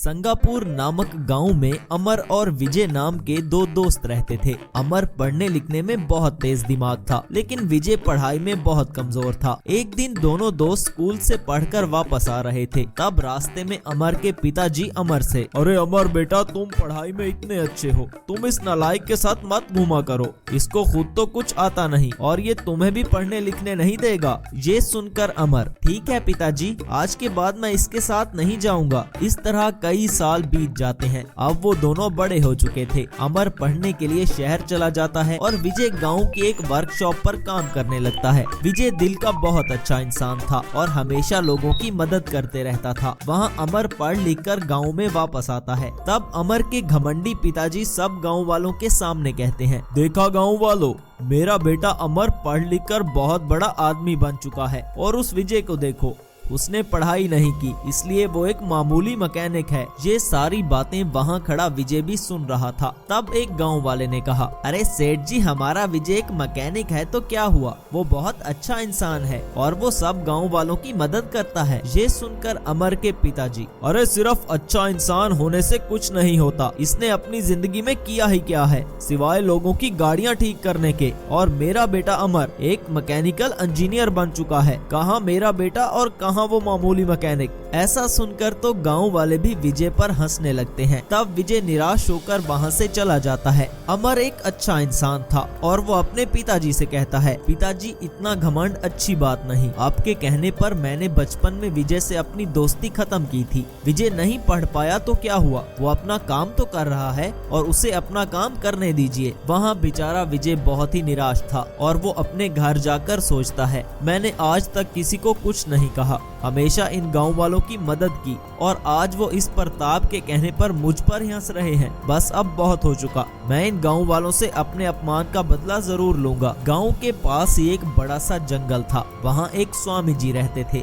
संगापुर नामक गांव में अमर और विजय नाम के दो दोस्त रहते थे। अमर पढ़ने लिखने में बहुत तेज दिमाग था, लेकिन विजय पढ़ाई में बहुत कमजोर था। एक दिन दोनों दोस्त स्कूल से पढ़कर वापस आ रहे थे। तब रास्ते में अमर के पिताजी अमर से, अरे अमर बेटा, तुम पढ़ाई में इतने अच्छे हो, तुम इस नालायक के साथ मत घूमा करो, इसको खुद तो कुछ आता नहीं और ये तुम्हें भी पढ़ने लिखने नहीं देगा। ये सुनकर अमर, ठीक है पिताजी, आज के बाद मैं इसके साथ नहीं जाऊंगा। इस तरह कई साल बीत जाते हैं। अब वो दोनों बड़े हो चुके थे। अमर पढ़ने के लिए शहर चला जाता है और विजय गांव की एक वर्कशॉप पर काम करने लगता है। विजय दिल का बहुत अच्छा इंसान था और हमेशा लोगों की मदद करते रहता था। वहाँ अमर पढ़ लिख कर गाँव में वापस आता है। तब अमर के घमंडी पिताजी सब गाँव वालों के सामने कहते हैं, देखा गाँव वालों, मेरा बेटा अमर पढ़ लिख कर बहुत बड़ा आदमी बन चुका है और उस विजय को देखो, उसने पढ़ाई नहीं की, इसलिए वो एक मामूली मैकेनिक है। ये सारी बातें वहाँ खड़ा विजय भी सुन रहा था। तब एक गांव वाले ने कहा, अरे सेठ जी, हमारा विजय एक मैकेनिक है तो क्या हुआ, वो बहुत अच्छा इंसान है और वो सब गांव वालों की मदद करता है। ये सुनकर अमर के पिताजी, अरे सिर्फ अच्छा इंसान होने से कुछ नहीं होता, इसने अपनी जिंदगी में किया ही क्या है सिवाय लोगों की गाड़ियाँ ठीक करने के। और मेरा बेटा अमर एक मैकेनिकल इंजीनियर बन चुका है, कहाँ मेरा बेटा और कहाँ वो मामूली मैकेनिक। ऐसा सुनकर तो गांव वाले भी विजय पर हंसने लगते हैं। तब विजय निराश होकर वहां से चला जाता है। अमर एक अच्छा इंसान था और वो अपने पिताजी से कहता है, पिताजी, इतना घमंड अच्छी बात नहीं। आपके कहने पर मैंने बचपन में विजय से अपनी दोस्ती खत्म की थी। विजय नहीं पढ़ पाया तो क्या हुआ, वो अपना काम तो कर रहा है और उसे अपना काम करने दीजिए। वहाँ बेचारा विजय बहुत ही निराश था और वो अपने घर जाकर सोचता है, मैंने आज तक किसी को कुछ नहीं कहा, हमेशा इन गांव वालों की मदद की और आज वो इस प्रताप के कहने पर मुझ पर हंस रहे हैं। बस अब बहुत हो चुका, मैं इन गांव वालों से अपने अपमान का बदला जरूर लूंगा। गांव के पास ही एक बड़ा सा जंगल था। वहाँ एक स्वामी जी रहते थे।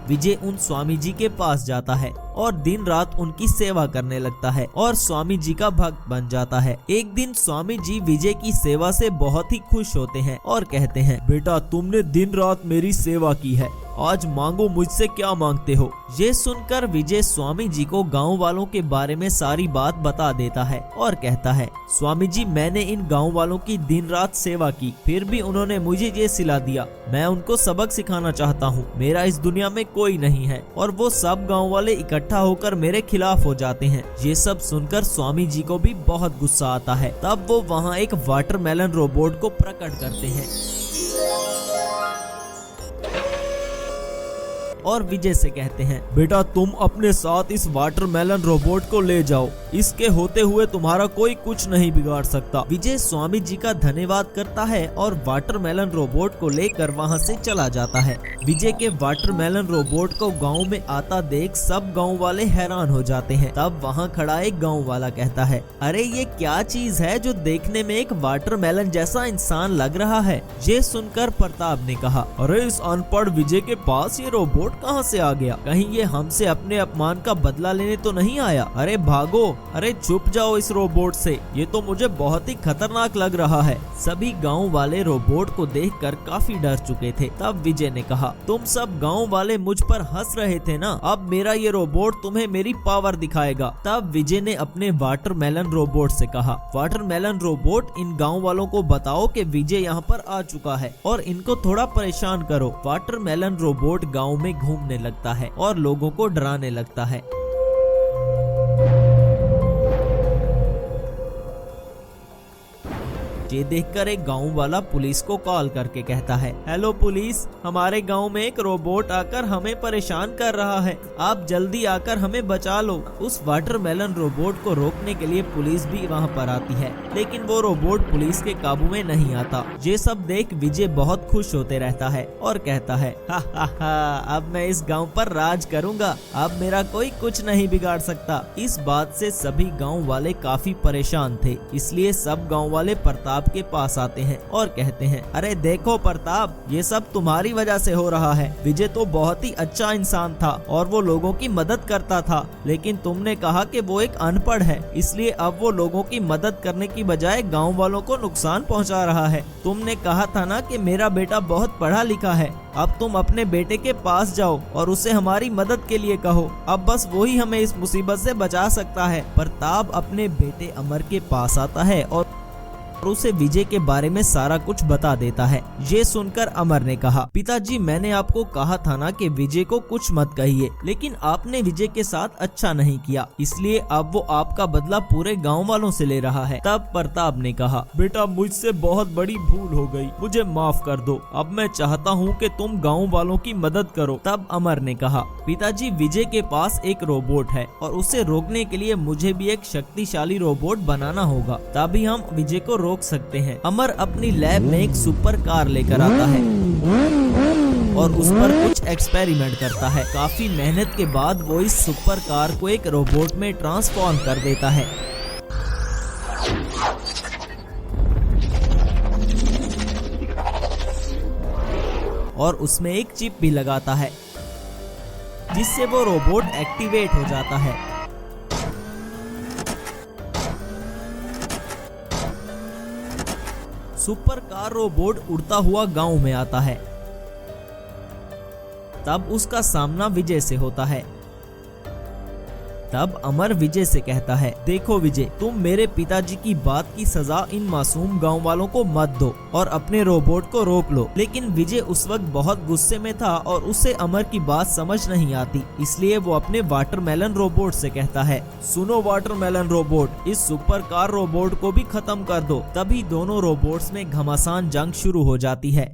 विजय उन स्वामी जी के पास जाता है और दिन रात उनकी सेवा करने लगता है और स्वामी जी का भक्त बन जाता है। एक दिन स्वामी जी विजय की सेवा से बहुत ही खुश होते हैं और कहते हैं, बेटा, तुमने दिन रात मेरी सेवा की है, आज मांगो, मुझसे क्या मांगते हो। ये सुनकर विजय स्वामी जी को गांव वालों के बारे में सारी बात बता देता है और कहता है, स्वामी जी, मैंने इन गांव वालों की दिन रात सेवा की, फिर भी उन्होंने मुझे ये सिला दिया। मैं उनको सबक सिखाना चाहता हूँ। मेरा इस दुनिया में कोई नहीं है और वो सब गांव वाले इकट्ठा होकर मेरे खिलाफ हो जाते हैं। ये सब सुनकर स्वामी जी को भी बहुत गुस्सा आता है। तब वो वहाँ एक वाटरमेलन रोबोट को प्रकट करते हैं और विजय से कहते हैं, बेटा, तुम अपने साथ इस वाटरमेलन रोबोट को ले जाओ, इसके होते हुए तुम्हारा कोई कुछ नहीं बिगाड़ सकता। विजय स्वामी जी का धन्यवाद करता है और वाटरमेलन रोबोट को लेकर वहां से चला जाता है। विजय के वाटरमेलन रोबोट को गांव में आता देख सब गांव वाले हैरान हो जाते हैं। तब वहां खड़ा एक गांव वाला कहता है, अरे ये क्या चीज है जो देखने में एक वाटरमेलन जैसा इंसान लग रहा है। ये सुनकर प्रताप ने कहा, अरे इस अनपढ़ विजय के पास ये रोबोट कहाँ से आ गया, कहीं ये हमसे अपने अपमान का बदला लेने तो नहीं आया। अरे भागो, अरे छुप जाओ इस रोबोट से, ये तो मुझे बहुत ही खतरनाक लग रहा है। सभी गांव वाले रोबोट को देखकर काफी डर चुके थे। तब विजय ने कहा, तुम सब गांव वाले मुझ पर हंस रहे थे ना, अब मेरा ये रोबोट तुम्हें मेरी पावर दिखाएगा। तब विजय ने अपने वाटरमेलन रोबोट से कहा, वाटरमेलन रोबोट, इन गाँव वालों को बताओ कि विजय यहाँ पर आ चुका है और इनको थोड़ा परेशान करो। वाटरमेलन रोबोट गाँव में घूमने लगता है और लोगों को डराने लगता है। ये देखकर एक गांव वाला पुलिस को कॉल करके कहता है, हेलो पुलिस, हमारे गांव में एक रोबोट आकर हमें परेशान कर रहा है, आप जल्दी आकर हमें बचा लो। उस वाटरमेलन रोबोट को रोकने के लिए पुलिस भी वहां पर आती है, लेकिन वो रोबोट पुलिस के काबू में नहीं आता। ये सब देख विजय बहुत खुश होते रहता है और कहता है, हा हा हा, अब मैं इस गाँव पर राज करूंगा, अब मेरा कोई कुछ नहीं बिगाड़ सकता। इस बात से सभी गाँव वाले काफी परेशान थे, इसलिए सब गाँव वाले प्रताप प्रताप के पास आते हैं और कहते हैं, अरे देखो प्रताप, ये सब तुम्हारी वजह से हो रहा है। विजय तो बहुत ही अच्छा इंसान था और वो लोगों की मदद करता था, लेकिन तुमने कहा कि वो एक अनपढ़ है, इसलिए अब वो लोगों की मदद करने की बजाय गाँव वालों को नुकसान पहुँचा रहा है। तुमने कहा था ना कि मेरा बेटा बहुत पढ़ा लिखा है। अब तुम अपने बेटे के पास जाओ और उसे हमारी मदद के लिए कहो। अब बस वही हमें इस मुसीबत से बचा सकता है। प्रताप अपने बेटे अमर के पास आता है और उसे विजय के बारे में सारा कुछ बता देता है। ये सुनकर अमर ने कहा, पिताजी मैंने आपको कहा था ना कि विजय को कुछ मत कहिए, लेकिन आपने विजय के साथ अच्छा नहीं किया, इसलिए अब वो आपका बदला पूरे गांव वालों से ले रहा है। तब प्रताप ने कहा, बेटा मुझसे बहुत बड़ी भूल हो गई, मुझे माफ कर दो। अब मैं चाहता हूँ कि तुम गाँव वालों की मदद करो। तब अमर ने कहा, पिताजी विजय के पास एक रोबोट है और उसे रोकने के लिए मुझे भी एक शक्तिशाली रोबोट बनाना होगा, तभी हम विजय को रोक सकते हैं। अमर अपनी लैब में एक सुपर कार लेकर आता है और उस पर कुछ एक्सपेरिमेंट करता है। काफी मेहनत के बाद वो इस सुपर कार को एक रोबोट में ट्रांसफॉर्म कर देता है और उसमें एक चिप भी लगाता है, जिससे वो रोबोट एक्टिवेट हो जाता है। सुपर कार रोबोट उड़ता हुआ गांव में आता है। तब उसका सामना विजय से होता है। तब अमर विजय से कहता है, देखो विजय, तुम मेरे पिताजी की बात की सजा इन मासूम गांव वालों को मत दो और अपने रोबोट को रोक लो। लेकिन विजय उस वक्त बहुत गुस्से में था और उसे अमर की बात समझ नहीं आती, इसलिए वो अपने वाटरमेलन रोबोट से कहता है, सुनो वाटरमेलन रोबोट, इस सुपर कार रोबोट को भी खत्म कर दो। तभी दोनों रोबोट्स में घमासान जंग शुरू हो जाती है।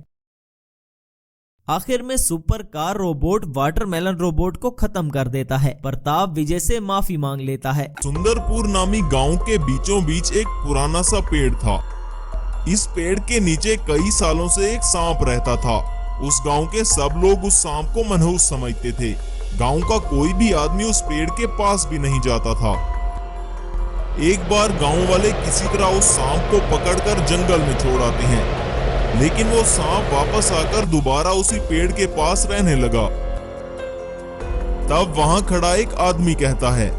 आखिर में super car robot watermelon robot को खत्म कर देता है। प्रताप विजय से माफी मांग लेता है। सुंदरपुर नामी गांव के बीचों बीच एक पुराना सा पेड़ था। इस पेड़ के नीचे कई सालों से एक सांप रहता था। उस गांव के सब लोग उस सांप को मनहूस समझते थे। गांव का कोई भी आदमी उस पेड़ के पास भी नहीं जाता था। एक बार गांव वाले किसी तरह उस सांप को पकड़कर जंगल में छोड़ आते हैं, लेकिन वो सांप वापस आकर दोबारा उसी पेड़ के पास रहने लगा। तब वहां खड़ा एक आदमी कहता है,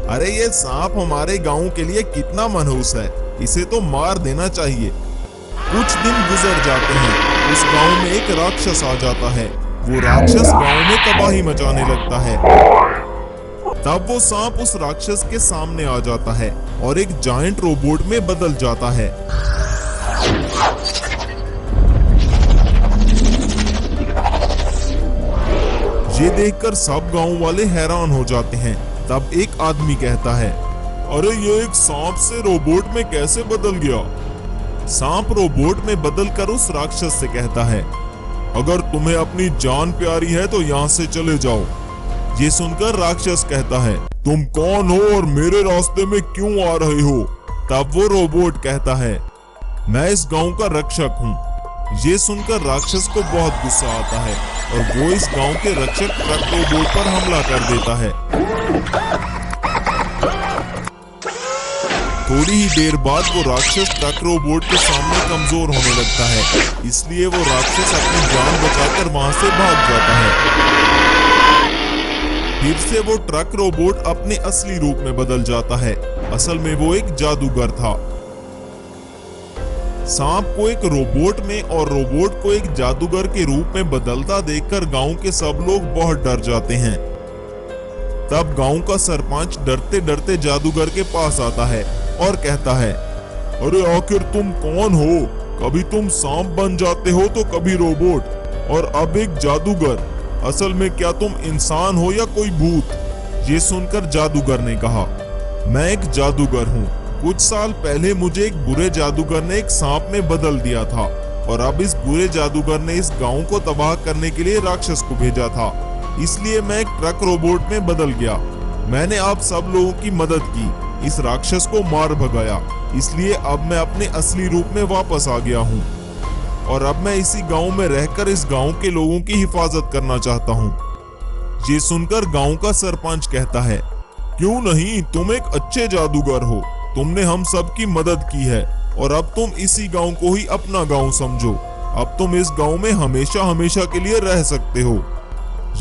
अरे ये सांप हमारे गांव के लिए कितना मनहूस है, इसे तो मार देना चाहिए। कुछ दिन गुजर जाते हैं। उस गांव में एक राक्षस आ जाता है। वो राक्षस गांव में तबाही मचाने लगता है। तब वो सांप उस राक्षस के सामने आ जाता है और एक जायंट रोबोट में बदल जाता है। ये देखकर सब गांव वाले हैरान हो जाते हैं। तब एक आदमी कहता है, अरे ये एक सांप से रोबोट में कैसे बदल गया? सांप रोबोट में बदलकर उस राक्षस से कहता है, अगर तुम्हें अपनी जान प्यारी है तो यहाँ से चले जाओ। ये सुनकर राक्षस कहता है, तुम कौन हो और मेरे रास्ते में क्यों आ रहे हो? तब वो रोबोट कहता है, मैं इस गांव का रक्षक हूँ। ये सुनकर राक्षस को बहुत गुस्सा आता है और वो इस गांव के रक्षक ट्रक रोबोट पर हमला कर देता है। थोड़ी ही देर बाद वो राक्षस ट्रक रोबोट के सामने कमजोर होने लगता है, इसलिए वो राक्षस अपनी जान बचाकर वहां से भाग जाता है। फिर से वो ट्रक रोबोट अपने असली रूप में बदल जाता है। असल में वो एक जादूगर था। सांप को एक रोबोट में और रोबोट को एक जादूगर के रूप में बदलता देखकर गांव के सब लोग बहुत डर जाते हैं। तब गांव का सरपंच डरते डरते जादूगर के पास आता है और कहता है, अरे आखिर तुम कौन हो? कभी तुम सांप बन जाते हो तो कभी रोबोट और अब एक जादूगर। असल में क्या तुम इंसान हो या कोई भूत? ये सुनकर जादूगर ने कहा, मैं एक जादूगर हूँ। कुछ साल पहले मुझे एक बुरे जादूगर ने एक सांप में बदल दिया था और अब इस बुरे जादूगर ने इस गांव को तबाह करने के लिए राक्षस को भेजा था, इसलिए मैं एक ट्रक रोबोट में बदल गया। मैंने आप सब लोगों की मदद की, इस राक्षस को मार भगाया, इसलिए अब मैं अपने असली रूप में वापस आ गया हूँ और अब मैं इसी गांव में रहकर इस गांव के लोगों की हिफाजत करना चाहता हूँ। ये सुनकर गांव का सरपंच कहता है, क्यों नहीं, तुम एक अच्छे जादूगर हो, तुमने हम सब की मदद की है, और अब तुम इसी गांव को ही अपना गांव समझो। अब तुम इस गांव में हमेशा हमेशा के लिए रह सकते हो।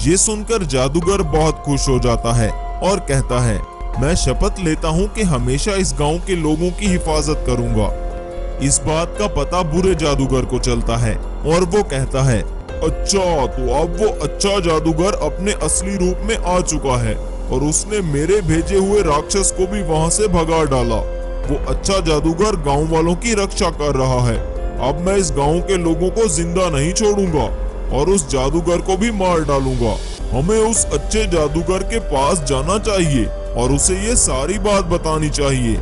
ये सुनकर जादूगर बहुत खुश हो जाता है और कहता है, मैं शपथ लेता हूँ कि हमेशा इस गांव के लोगों की हिफाजत करूंगा। इस बात का पता बुरे जादूगर को चलता है और वो कहता है, अच्छा, तो अब वो अच्छा जादूगर अपने असली रूप में आ चुका है और उसने मेरे भेजे हुए राक्षस को भी वहां से भगा डाला। वो अच्छा जादूगर गांव वालों की रक्षा कर रहा है। अब मैं इस गांव के लोगों को जिंदा नहीं छोड़ूंगा और उस जादूगर को भी मार डालूंगा। हमें उस अच्छे जादूगर के पास जाना चाहिए और उसे ये सारी बात बतानी चाहिए।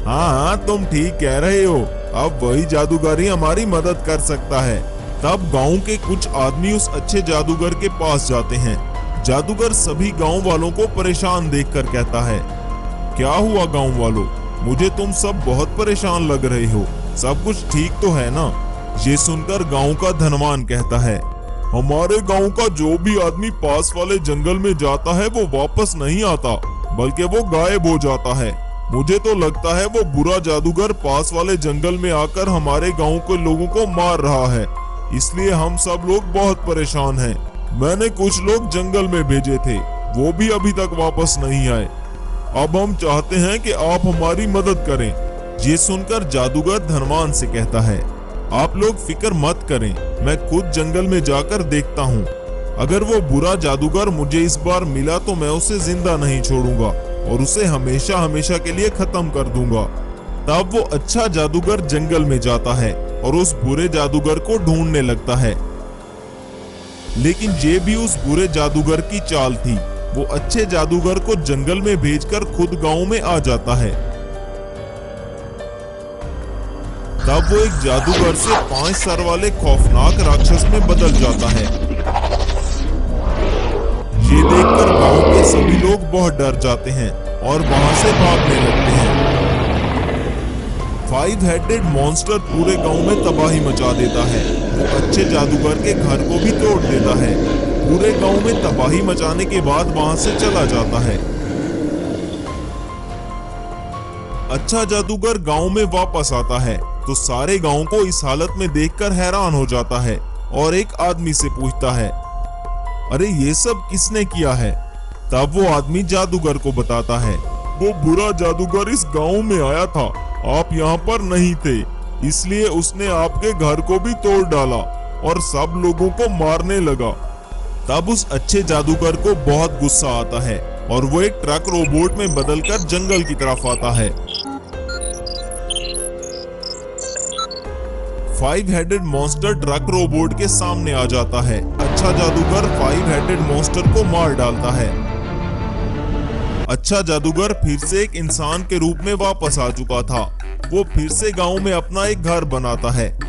हाँ, तुम ठीक कह रहे हो। अब वही जादूगर ही हमारी मदद कर सकता है। तब गांव के कुछ आदमी उस अच्छे जादूगर के पास जाते हैं। जादूगर सभी गांव वालों को परेशान देखकर कहता है, क्या हुआ गांव वालों, मुझे तुम सब बहुत परेशान लग रहे हो। सब कुछ ठीक तो है ना? ये सुनकर गांव का धनवान कहता है, हमारे गांव का जो भी आदमी पास वाले जंगल में जाता है वो वापस नहीं आता, बल्कि वो गायब हो जाता है। मुझे तो लगता है वो बुरा जादूगर पास वाले जंगल में आकर हमारे गांव के लोगों को मार रहा है, इसलिए हम सब लोग बहुत परेशान हैं। मैंने कुछ लोग जंगल में भेजे थे, वो भी अभी तक वापस नहीं आए। अब हम चाहते हैं कि आप हमारी मदद करें। ये सुनकर जादूगर धनवान से कहता है, आप लोग फिक्र मत करें, मैं खुद जंगल में जाकर देखता हूँ। अगर वो बुरा जादूगर मुझे इस बार मिला तो मैं उसे जिंदा नहीं छोड़ूंगा और उसे हमेशा हमेशा के लिए खत्म कर दूंगा। तब वो अच्छा जादूगर जंगल में जाता है और उस बुरे जादूगर को ढूंढने लगता है। लेकिन ये भी उस बुरे जादूगर की चाल थी। वो अच्छे जादूगर को जंगल में भेजकर खुद गांव में आ जाता है। तब वो एक जादूगर से 5 सर वाले खौफनाक राक्षस में बदल जाता है। ये देखकर गांव के सभी लोग बहुत डर जाते हैं और वहां से भागने लगते हैं। 5 हेडेड मॉन्स्टर पूरे गांव में तबाही मचा देता है। वो अच्छे जादूगर के घर को भी तोड़ देता है। पूरे गांव में तबाही मचाने के बाद वहां से चला जाता है। अच्छा जादूगर गांव में वापस आता है तो सारे गांव को इस हालत में देखकर हैरान हो जाता है और एक आदमी से पूछता है, अरे ये सब किसने किया है? तब वो आदमी जादूगर को बताता है, वो बुरा जादूगर इस गांव में आया था, आप यहाँ पर नहीं थे, इसलिए उसने आपके घर को भी तोड़ डाला और सब लोगों को मारने लगा। तब उस अच्छे जादूगर को बहुत गुस्सा आता है और वो एक ट्रक रोबोट में बदलकर जंगल की तरफ आता है। 5 हेडेड मॉन्स्टर ट्रक रोबोट के सामने आ जाता है। अच्छा जादूगर 5 हेडेड मॉन्स्टर को मार डालता है। अच्छा जादूगर फिर से एक इंसान के रूप में वापस आ चुका था। वो फिर से गांव में अपना एक घर बनाता है।